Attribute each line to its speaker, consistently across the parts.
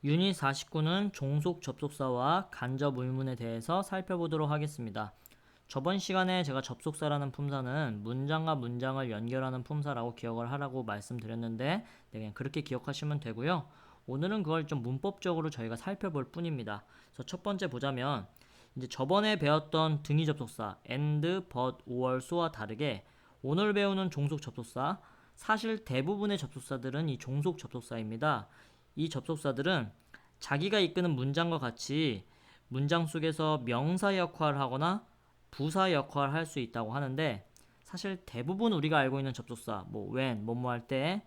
Speaker 1: 유닛 49는 종속 접속사와 간접 의문에 대해서 살펴보도록 하겠습니다. 저번 시간에 제가 접속사라는 품사는 문장과 문장을 연결하는 품사라고 기억을 하라고 말씀드렸는데 그냥 그렇게 기억하시면 되고요. 오늘은 그걸 좀 문법적으로 저희가 살펴볼 뿐입니다. 그래서 첫 번째 보자면 이제 저번에 배웠던 등위 접속사 and, but, or, so와 다르게 오늘 배우는 종속 접속사, 사실 대부분의 접속사들은 이 종속 접속사입니다. 이 접속사들은 자기가 이끄는 문장과 같이 문장 속에서 명사 역할을 하거나 부사 역할을 할 수 있다고 하는데, 사실 대부분 우리가 알고 있는 접속사, 뭐 when, 뭐뭐 할 때,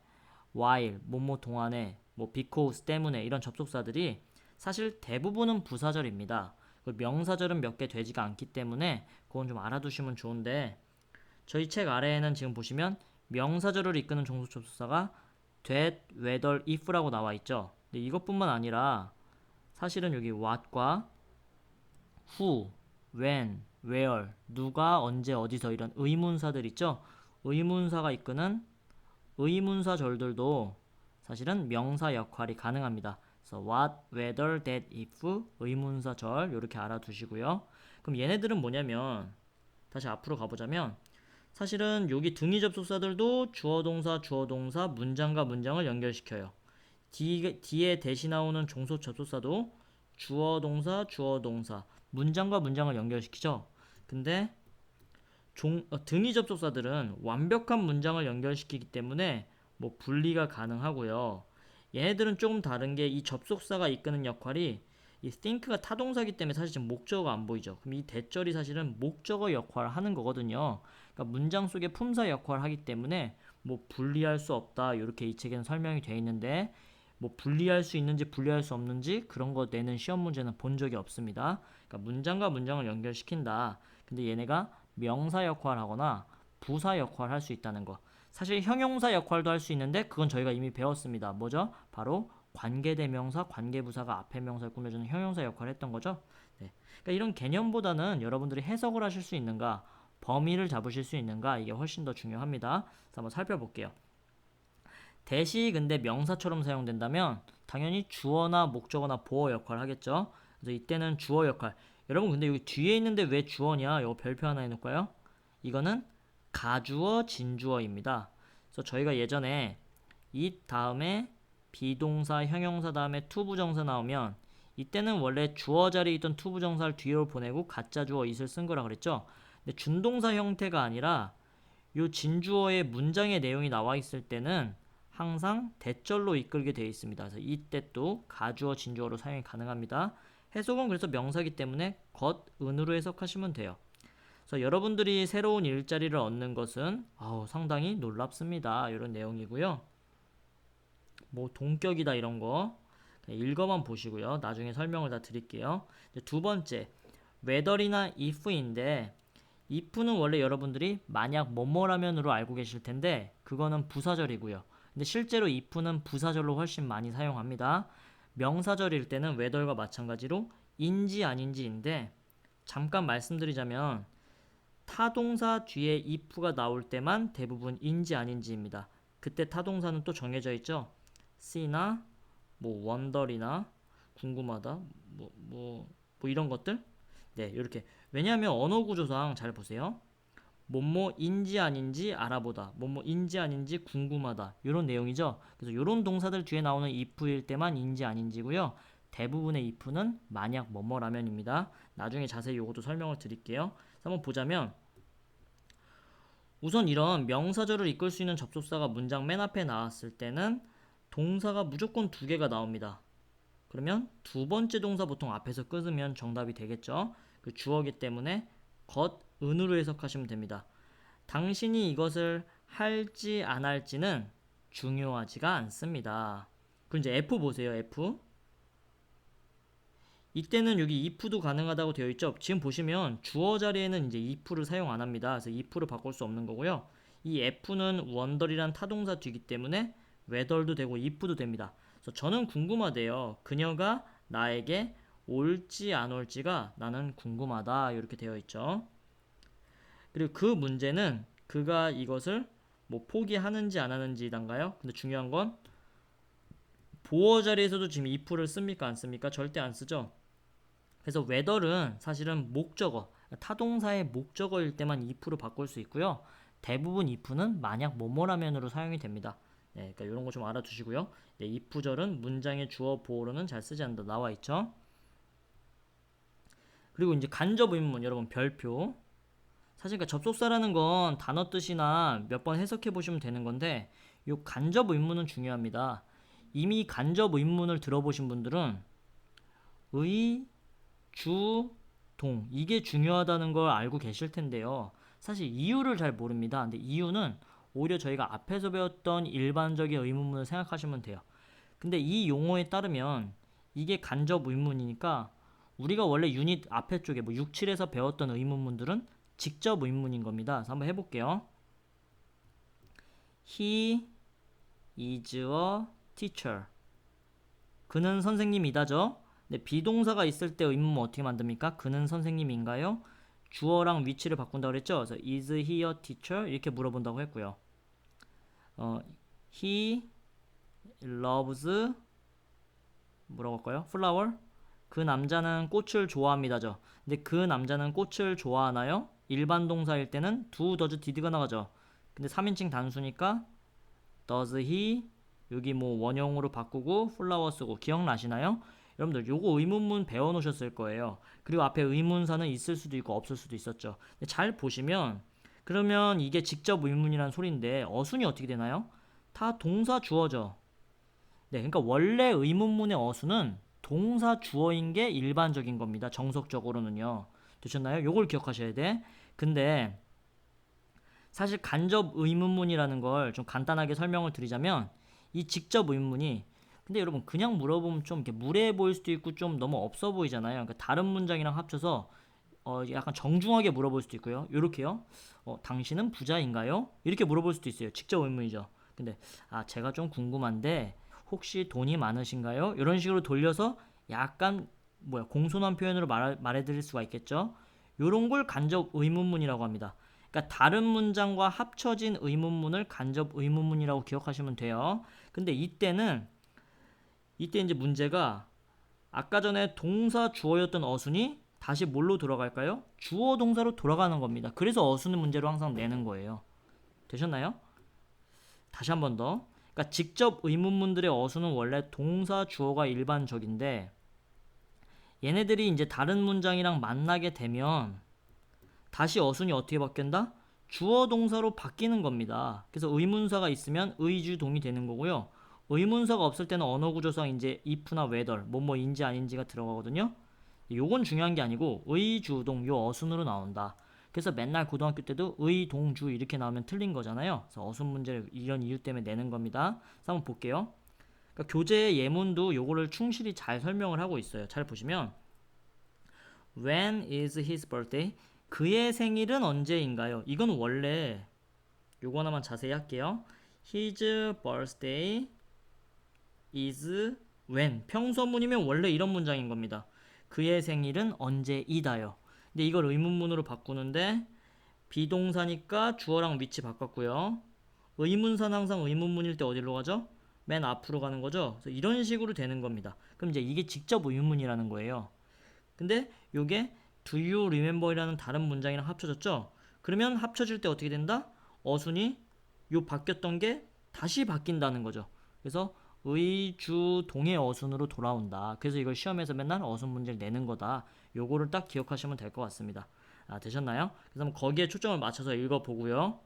Speaker 1: while, 뭐뭐 동안에, 뭐 because, 때문에, 이런 접속사들이 사실 대부분은 부사절입니다. 명사절은 몇 개 되지가 않기 때문에 그건 좀 알아두시면 좋은데, 저희 책 아래에는 지금 보시면 명사절을 이끄는 종속 접속사가 that, whether, if라고 나와 있죠. 근데 이것뿐만 아니라 사실은 여기 what과 who, when, where, 누가, 언제, 어디서, 이런 의문사들 있죠. 의문사가 이끄는 의문사절들도 사실은 명사 역할이 가능합니다. 그래서 what, whether, that, if, 의문사절 이렇게 알아두시고요. 그럼 얘네들은 뭐냐면, 다시 앞으로 가보자면, 사실은 여기 등위 접속사들도 주어동사, 문장과 문장을 연결시켜요. 뒤에 대시 나오는 종속 접속사도 주어동사, 문장과 문장을 연결시키죠. 근데 등위 접속사들은 완벽한 문장을 연결시키기 때문에 뭐 분리가 가능하고요. 얘네들은 조금 다른 게 이 접속사가 이끄는 역할이 이 think가 타동사기 때문에 사실 지금 목적어가 안 보이죠. 그럼 이 대절이 사실은 목적어 역할을 하는 거거든요. 그러니까 문장 속에 품사 역할을 하기 때문에 뭐 분리할 수 없다, 이렇게 이 책에는 설명이 되어 있는데, 뭐 분리할 수 있는지 분리할 수 없는지 그런 거 내는 시험 문제는 본 적이 없습니다. 그러니까 문장과 문장을 연결시킨다. 근데 얘네가 명사 역할을 하거나 부사 역할을 할 수 있다는 거. 사실 형용사 역할도 할 수 있는데 그건 저희가 이미 배웠습니다. 뭐죠? 바로 관계대명사, 관계부사가 앞에 명사를 꾸며주는 형용사 역할을 했던 거죠. 네. 그러니까 이런 개념보다는 여러분들이 해석을 하실 수 있는가, 범위를 잡으실 수 있는가, 이게 훨씬 더 중요합니다. 그래서 한번 살펴볼게요. 대시 근데 명사처럼 사용된다면 당연히 주어나 목적어나 보어 역할을 하겠죠. 그래서 이때는 주어 역할. 여러분 근데 여기 뒤에 있는데 왜 주어냐? 이거 별표 하나 해놓을까요? 이거는 가주어, 진주어입니다. 그래서 저희가 예전에 it 다음에 비동사, 형용사 다음에 투부정사 나오면 이때는 원래 주어 자리에 있던 투부정사를 뒤로 보내고 가짜 주어 it을 쓴 거라 그랬죠. 근데 준동사 형태가 아니라 요 진주어의 문장의 내용이 나와 있을 때는 항상 대절로 이끌게 되어 있습니다. 그래서 이때 또 가주어, 진주어로 사용이 가능합니다. 해석은 그래서 명사기 때문에 겉, 은으로 해석하시면 돼요. 그래서 여러분들이 새로운 일자리를 얻는 것은 상당히 놀랍습니다. 이런 내용이고요. 뭐 동격이다 이런 거 읽어만 보시고요. 나중에 설명을 다 드릴게요. 두 번째, whether이나 if인데 if는 원래 여러분들이 만약 뭐뭐라면으로 알고 계실 텐데 그거는 부사절이고요. 근데 실제로 if는 부사절로 훨씬 많이 사용합니다. 명사절일 때는 whether과 마찬가지로 인지 아닌지인데, 잠깐 말씀드리자면 타동사 뒤에 if가 나올 때만 대부분 인지 아닌지입니다. 그때 타동사는 또 정해져 있죠. see나 뭐 wonder이나 궁금하다 뭐 이런 것들. 네, 이렇게. 왜냐하면 언어 구조상 잘 보세요. 뭐뭐인지 아닌지 알아보다, 뭐뭐인지 아닌지 궁금하다, 이런 내용이죠. 그래서 이런 동사들 뒤에 나오는 if일 때만 인지 아닌지고요. 대부분의 if는 만약 뭐뭐라면입니다. 나중에 자세히 이것도 설명을 드릴게요. 한번 보자면 우선 이런 명사절을 이끌 수 있는 접속사가 문장 맨 앞에 나왔을 때는 동사가 무조건 두 개가 나옵니다. 그러면 두 번째 동사 보통 앞에서 끊으면 정답이 되겠죠. 그 주어기 때문에 겉, 은으로 해석하시면 됩니다. 당신이 이것을 할지 안 할지는 중요하지가 않습니다. 그럼 이제 F 보세요. F. 이때는 여기 if도 가능하다고 되어 있죠. 지금 보시면 주어 자리에는 이제 if를 사용 안 합니다. 그래서 if를 바꿀 수 없는 거고요. 이 f는 wonder이란 타동사 뒤기 때문에 whether도 되고 if도 됩니다. 그래서 저는 궁금하대요. 그녀가 나에게 올지 안 올지가 나는 궁금하다, 이렇게 되어 있죠. 그리고 그 문제는 그가 이것을 뭐 포기하는지 안 하는지단가요? 근데 중요한 건 보어 자리에서도 지금 if를 씁니까? 안 씁니까? 절대 안 쓰죠. 그래서 whether는 사실은 목적어, 타동사의 목적어일 때만 if로 바꿀 수 있고요. 대부분 if는 만약 뭐뭐라면으로 사용이 됩니다. 네, 그러니까 이런 거 좀 알아두시고요. 네, if절은 문장의 주어 보어로는 잘 쓰지 않는다 나와 있죠. 그리고 이제 간접 의문문 여러분 별표. 사실 그러니까 접속사라는 건 단어 뜻이나 몇 번 해석해 보시면 되는 건데 이 간접 의문은 중요합니다. 이미 간접 의문을 들어보신 분들은 의, 주, 동 이게 중요하다는 걸 알고 계실 텐데요. 사실 이유를 잘 모릅니다. 근데 이유는 오히려 저희가 앞에서 배웠던 일반적인 의문문을 생각하시면 돼요. 근데 이 용어에 따르면 이게 간접 의문이니까 우리가 원래 유닛 앞에 쪽에 뭐 6, 7에서 배웠던 의문문들은 직접 의문인 겁니다. 그래서 한번 해볼게요. He is a teacher. 그는 선생님이다죠. 근데 비동사가 있을 때 의문문 어떻게 만듭니까? 그는 선생님인가요? 주어랑 위치를 바꾼다고 그랬죠. 그래서 is he a teacher? 이렇게 물어본다고 했고요. He loves 뭐라고 할까요? flower? 그 남자는 꽃을 좋아합니다죠. 근데 그 남자는 꽃을 좋아하나요? 일반 동사일 때는 do, does, did가 나가죠. 근데 3인칭 단수니까 does he 여기 뭐 원형으로 바꾸고 flower 쓰고 기억나시나요? 여러분들 요거 의문문 배워놓으셨을 거예요. 그리고 앞에 의문사는 있을 수도 있고 없을 수도 있었죠. 근데 잘 보시면 그러면 이게 직접 의문이라는 소리인데 어순이 어떻게 되나요? 다 동사 주어죠. 네, 그러니까 원래 의문문의 어순은 동사 주어인 게 일반적인 겁니다. 정석적으로는요. 되셨나요? 요걸 기억하셔야 돼. 근데 사실 간접 의문문이라는 걸 좀 간단하게 설명을 드리자면 이 직접 의문문이 근데 여러분 그냥 물어보면 좀 이렇게 무례해 보일 수도 있고 좀 너무 없어 보이잖아요. 그러니까 다른 문장이랑 합쳐서 약간 정중하게 물어볼 수도 있고요. 요렇게요. 당신은 부자인가요? 이렇게 물어볼 수도 있어요. 직접 의문이죠. 근데 제가 좀 궁금한데 혹시 돈이 많으신가요? 이런 식으로 돌려서 약간 공손한 표현으로 말해드릴 수가 있겠죠. 요런 걸 간접 의문문이라고 합니다. 그러니까 다른 문장과 합쳐진 의문문을 간접 의문문이라고 기억하시면 돼요. 근데 이때 이제 문제가 아까 전에 동사 주어였던 어순이 다시 뭘로 돌아갈까요? 주어 동사로 돌아가는 겁니다. 그래서 어순을 문제로 항상 내는 거예요. 되셨나요? 다시 한 번 더. 그러니까 직접 의문문들의 어순은 원래 동사 주어가 일반적인데 얘네들이 이제 다른 문장이랑 만나게 되면 다시 어순이 어떻게 바뀐다? 주어 동사로 바뀌는 겁니다. 그래서 의문사가 있으면 의주 동이 되는 거고요. 의문사가 없을 때는 언어구조상 이제 if나 whether 뭐뭐인지 아닌지가 들어가거든요. 요건 중요한 게 아니고 의주동 요 어순으로 나온다. 그래서 맨날 고등학교 때도 의동주 이렇게 나오면 틀린 거잖아요. 그래서 어순 문제를 이런 이유 때문에 내는 겁니다. 그래서 한번 볼게요. 그러니까 교재 예문도 요거를 충실히 잘 설명을 하고 있어요. 잘 보시면 When is his birthday? 그의 생일은 언제인가요? 이건 원래 요거 하나만 자세히 할게요. His birthday is when. 평소문이면 원래 이런 문장인 겁니다. 그의 생일은 언제이다요. 근데 이걸 의문문으로 바꾸는데 비동사니까 주어랑 위치 바꿨고요. 의문사는 항상 의문문일 때 어디로 가죠? 맨 앞으로 가는 거죠. 그래서 이런 식으로 되는 겁니다. 그럼 이제 이게 직접 의문문이라는 거예요. 근데 요게 do you remember이라는 다른 문장이랑 합쳐졌죠? 그러면 합쳐질 때 어떻게 된다? 어순이 요 바뀌었던 게 다시 바뀐다는 거죠. 그래서 의, 주, 동의 어순으로 돌아온다. 그래서 이걸 시험에서 맨날 어순 문제를 내는 거다. 요거를 딱 기억하시면 될 것 같습니다. 되셨나요? 그래서 한번 거기에 초점을 맞춰서 읽어보고요.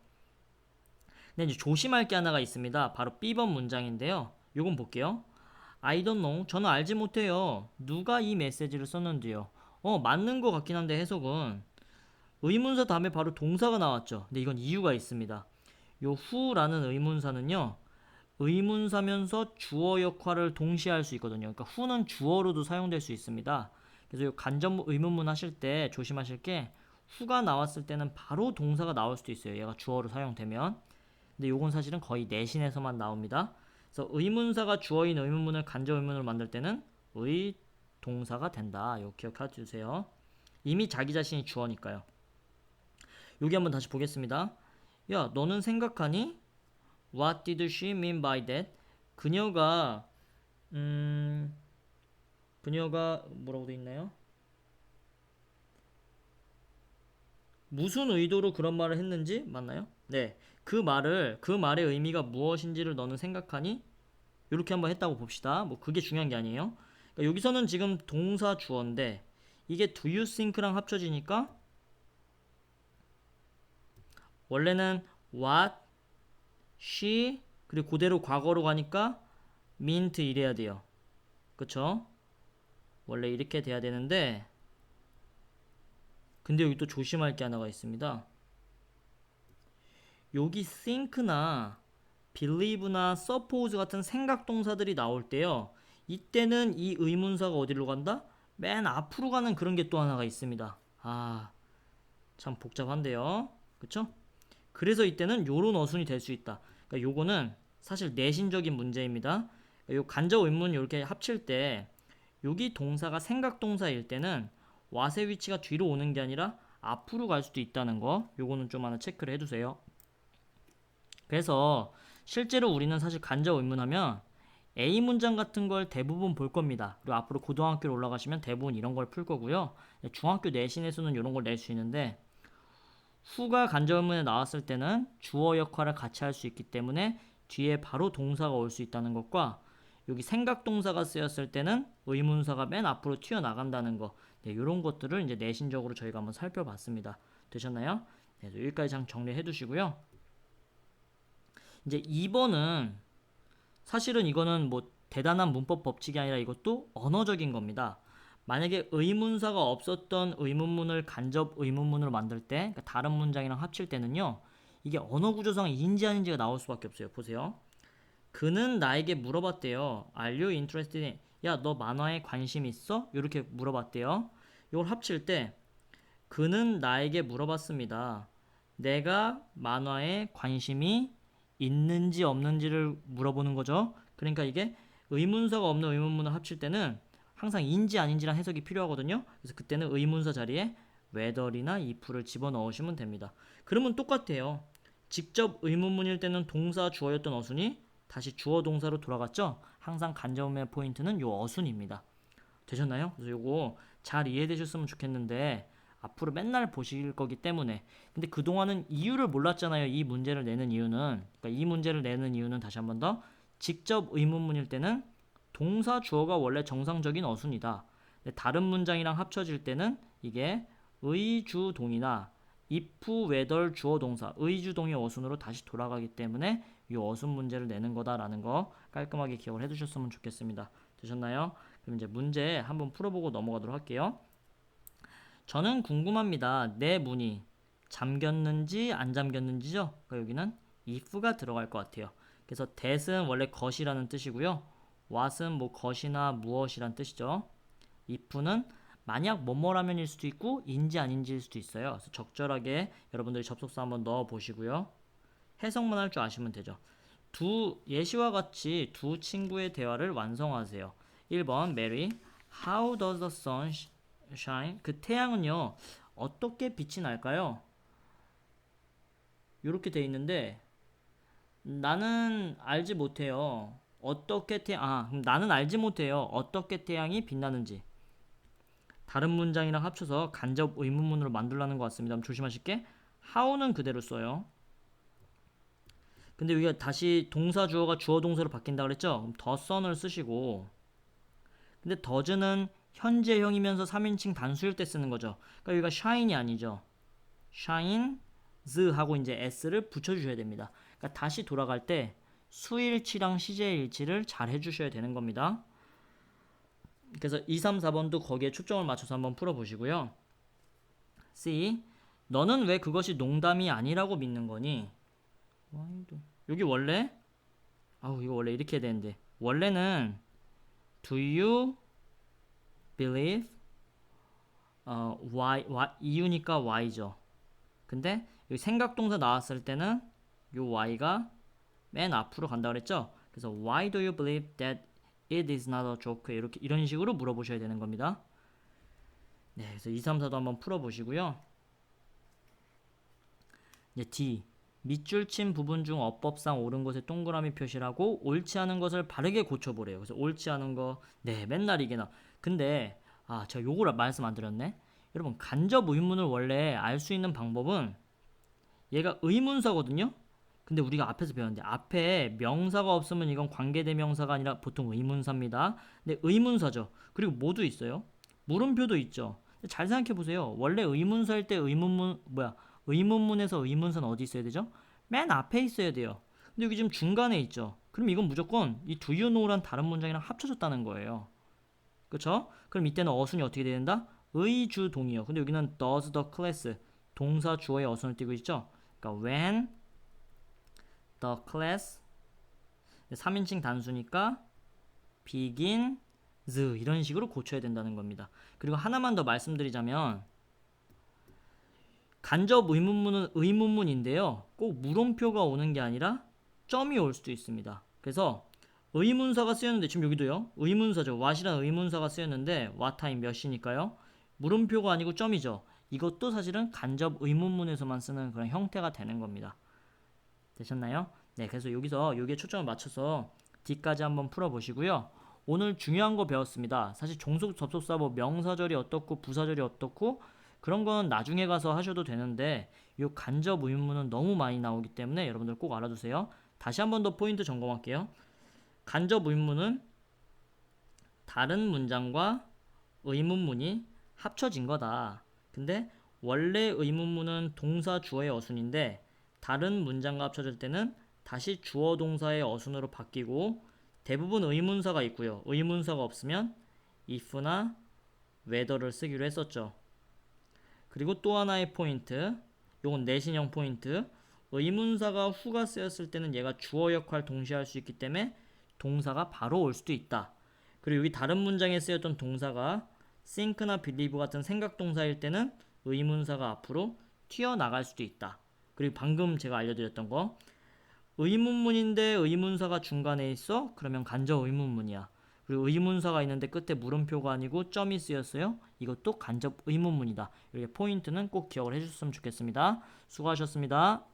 Speaker 1: 근데 이제 조심할 게 하나가 있습니다. 바로 B번 문장인데요. 요건 볼게요. I don't know. 저는 알지 못해요. 누가 이 메시지를 썼는지요. 맞는 것 같긴 한데 해석은 의문사 다음에 바로 동사가 나왔죠. 근데 이건 이유가 있습니다. 요 who라는 의문사는요. 의문사면서 주어 역할을 동시에 할 수 있거든요. 그러니까 who는 주어로도 사용될 수 있습니다. 그래서 요 간접 의문문 하실 때 조심하실 게 who가 나왔을 때는 바로 동사가 나올 수도 있어요. 얘가 주어로 사용되면. 근데 요건 사실은 거의 내신에서만 나옵니다. 그래서 의문사가 주어인 의문문을 간접 의문으로 만들 때는 의 동사가 된다. 요 기억해 주세요. 이미 자기 자신이 주어니까요. 여기 한번 다시 보겠습니다. 야, 너는 생각하니? What did she mean by that? 그녀가 음, 그녀가 뭐라고 돼 있나요? 무슨 의도로 그런 말을 했는지 맞나요? 네. 그 말의 의미가 무엇인지를 너는 생각하니? 이렇게 한번 했다고 봅시다. 뭐 그게 중요한 게 아니에요. 그러니까 여기서는 지금 동사 주어인데 이게 do you think랑 합쳐지니까 원래는 what, she 그리고 그대로 과거로 가니까 meant 이래야 돼요. 그쵸? 원래 이렇게 돼야 되는데 근데 여기 또 조심할 게 하나가 있습니다. 여기 think나 believe나 suppose 같은 생각 동사들이 나올 때요. 이때는 이 의문사가 어디로 간다? 맨 앞으로 가는 그런 게 또 하나가 있습니다. 아, 참 복잡한데요. 그쵸? 그래서 이때는 요런 어순이 될 수 있다. 그러니까 요거는 사실 내신적인 문제입니다. 그러니까 요 간접 의문 이렇게 합칠 때 여기 동사가 생각 동사일 때는 what의 위치가 뒤로 오는 게 아니라 앞으로 갈 수도 있다는 거. 요거는 좀 하나 체크를 해두세요. 그래서 실제로 우리는 사실 간접 의문하면 A 문장 같은 걸 대부분 볼 겁니다. 그리고 앞으로 고등학교로 올라가시면 대부분 이런 걸 풀 거고요. 중학교 내신에서는 이런 걸 낼 수 있는데 후가 간접 의문에 나왔을 때는 주어 역할을 같이 할 수 있기 때문에 뒤에 바로 동사가 올 수 있다는 것과 여기 생각 동사가 쓰였을 때는 의문사가 맨 앞으로 튀어나간다는 거. 네, 이런 것들을 이제 내신적으로 저희가 한번 살펴봤습니다. 되셨나요? 네, 여기까지 장 정리해 두시고요. 이제 2번은 사실은 이거는 뭐 대단한 문법 법칙이 아니라 이것도 언어적인 겁니다. 만약에 의문사가 없었던 의문문을 간접 의문문으로 만들 때, 그러니까 다른 문장이랑 합칠 때는요, 이게 언어 구조상 인지 아닌지가 나올 수밖에 없어요. 보세요. 그는 나에게 물어봤대요. Are you interested in? 야, 너 만화에 관심 있어? 이렇게 물어봤대요. 이걸 합칠 때, 그는 나에게 물어봤습니다. 내가 만화에 관심이 있는지 없는지를 물어보는 거죠. 그러니까 이게 의문사가 없는 의문문을 합칠 때는 항상 인지 아닌지랑 해석이 필요하거든요. 그래서 그때는 의문사 자리에 whether이나 if를 집어넣으시면 됩니다. 그러면 똑같아요. 직접 의문문일 때는 동사 주어였던 어순이 다시 주어 동사로 돌아갔죠. 항상 간접음의 포인트는 요 어순입니다. 되셨나요? 그래서 요거 잘 이해되셨으면 좋겠는데 앞으로 맨날 보실 거기 때문에 근데 그동안은 이유를 몰랐잖아요. 이 문제를 내는 이유는 그러니까 이 문제를 내는 이유는 다시 한번 더 직접 의문문일 때는 동사 주어가 원래 정상적인 어순이다. 근데 다른 문장이랑 합쳐질 때는 이게 의주동이나 if, whether 주어 동사 의주동의 어순으로 다시 돌아가기 때문에 이 어순 문제를 내는 거다라는 거 깔끔하게 기억을 해두셨으면 좋겠습니다. 되셨나요? 그럼 이제 문제 한번 풀어보고 넘어가도록 할게요. 저는 궁금합니다. 내 문이 잠겼는지 안 잠겼는지죠? 그러니까 여기는 if가 들어갈 것 같아요. 그래서 that은 원래 것이라는 뜻이고요. what은 뭐 것이나 무엇이란 뜻이죠. if는 만약 뭐뭐라면일 수도 있고 인지 아닌지일 수도 있어요. 그래서 적절하게 여러분들이 접속사 한번 넣어 보시고요. 해석만 할 줄 아시면 되죠. 두 예시와 같이 두 친구의 대화를 완성하세요. 1번 Mary, How does the sun shine? 그 태양은요 어떻게 빛이 날까요? 이렇게 돼 있는데 나는 알지 못해요. 어떻게 그럼 나는 알지 못해요. 어떻게 태양이 빛나는지. 다른 문장이랑 합쳐서 간접 의문문으로 만들라는 것 같습니다. 조심하실게. how는 그대로 써요. 근데 여기가 다시 동사 주어가 주어 동사로 바뀐다 그랬죠? 그럼 the sun을 쓰시고 근데 does는 현재형이면서 3인칭 단수일 때 쓰는 거죠. 그러니까 여기가 shine이 아니죠. shines 하고 이제 s를 붙여주셔야 됩니다. 그러니까 다시 돌아갈 때 수일치랑 시제일치를 잘 해주셔야 되는 겁니다. 그래서 2, 3, 4번도 거기에 초점을 맞춰서 한번 풀어보시고요. C. 너는 왜 그것이 농담이 아니라고 믿는 거니? 여기 원래 이거 원래 이렇게 해야 되는데 원래는 Do you believe 이유니까 why죠. 근데 여기 생각동사 나왔을 때는 요 why가 맨 앞으로 간다 그랬죠. 그래서 why do you believe that it is not a joke? 이런 식으로 물어보셔야 되는 겁니다. 네, 그래서 2, 3, 4도 한번 풀어보시고요. 이제 D. 밑줄 친 부분 중 어법상 옳은 것에 동그라미 표시하고 옳지 않은 것을 바르게 고쳐보래요. 그래서 옳지 않은 거, 네, 맨날 이게 나. 근데 제가 요걸 말씀 안 드렸네. 여러분, 간접 의문을 원래 알 수 있는 방법은 얘가 의문사거든요. 근데 우리가 앞에서 배웠는데 앞에 명사가 없으면 이건 관계대명사가 아니라 보통 의문사입니다. 근데 의문사죠. 그리고 뭐도 있어요? 물음표도 있죠. 잘 생각해 보세요. 원래 의문사일 때 의문문에서 의문사는 어디 있어야 되죠? 맨 앞에 있어야 돼요. 근데 여기 지금 중간에 있죠. 그럼 이건 무조건 이 do you know란 다른 문장이랑 합쳐졌다는 거예요. 그쵸? 그럼 이때는 어순이 어떻게 된다? 의주동이요. 근데 여기는 does the class 동사 주어의 어순을 띄고 있죠. 그러니까 when the class 3인칭 단수니까 begins 이런 식으로 고쳐야 된다는 겁니다. 그리고 하나만 더 말씀드리자면 간접 의문문은 의문문인데요. 꼭 물음표가 오는 게 아니라 점이 올 수도 있습니다. 그래서 의문사가 쓰였는데 지금 여기도요. 의문사죠. what이라는 의문사가 쓰였는데 what time 몇 시니까요. 물음표가 아니고 점이죠. 이것도 사실은 간접 의문문에서만 쓰는 그런 형태가 되는 겁니다. 되셨나요? 네, 그래서 여기서 여기에 초점을 맞춰서 D까지 한번 풀어보시고요. 오늘 중요한 거 배웠습니다. 사실 종속 접속사 뭐 명사절이 어떻고 부사절이 어떻고 그런 건 나중에 가서 하셔도 되는데 이 간접 의문문은 너무 많이 나오기 때문에 여러분들 꼭 알아두세요. 다시 한번 더 포인트 점검할게요. 간접 의문문은 다른 문장과 의문문이 합쳐진 거다. 근데 원래 의문문은 동사 주어의 어순인데 다른 문장과 합쳐질 때는 다시 주어 동사의 어순으로 바뀌고 대부분 의문사가 있고요. 의문사가 없으면 if나 whether를 쓰기로 했었죠. 그리고 또 하나의 포인트, 요건 내신형 포인트. 의문사가 후가 쓰였을 때는 얘가 주어 역할 동시에 할 수 있기 때문에 동사가 바로 올 수도 있다. 그리고 여기 다른 문장에 쓰였던 동사가 think나 believe 같은 생각 동사일 때는 의문사가 앞으로 튀어나갈 수도 있다. 그리고 방금 제가 알려드렸던 거 의문문인데 의문사가 중간에 있어? 그러면 간접 의문문이야. 그리고 의문사가 있는데 끝에 물음표가 아니고 점이 쓰였어요. 이것도 간접 의문문이다. 이렇게 포인트는 꼭 기억을 해주셨으면 좋겠습니다. 수고하셨습니다.